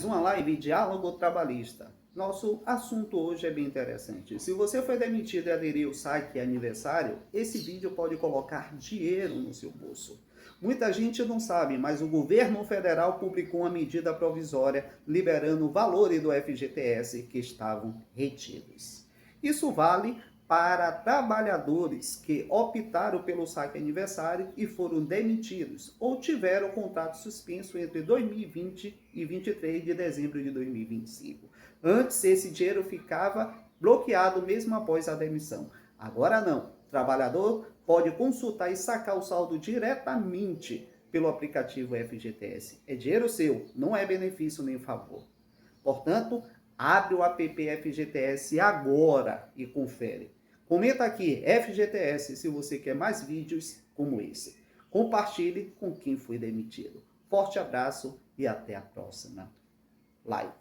uma live Diálogo Trabalhista. Nosso assunto hoje é bem interessante. Se você foi demitido e aderiu ao saque aniversário, esse vídeo pode colocar dinheiro no seu bolso. Muita gente não sabe, mas o governo federal publicou uma medida provisória liberando o valor do FGTS que estavam retidos. Isso vale para trabalhadores que optaram pelo saque aniversário e foram demitidos ou tiveram o contrato suspenso entre 2020 e 23 de dezembro de 2025. Antes, esse dinheiro ficava bloqueado mesmo após a demissão. Agora não. O trabalhador pode consultar e sacar o saldo diretamente pelo aplicativo FGTS. É dinheiro seu, não é benefício nem favor. Portanto, abre o app FGTS agora e confere. Comenta aqui FGTS se você quer mais vídeos como esse. Compartilhe com quem foi demitido. Forte abraço e até a próxima live.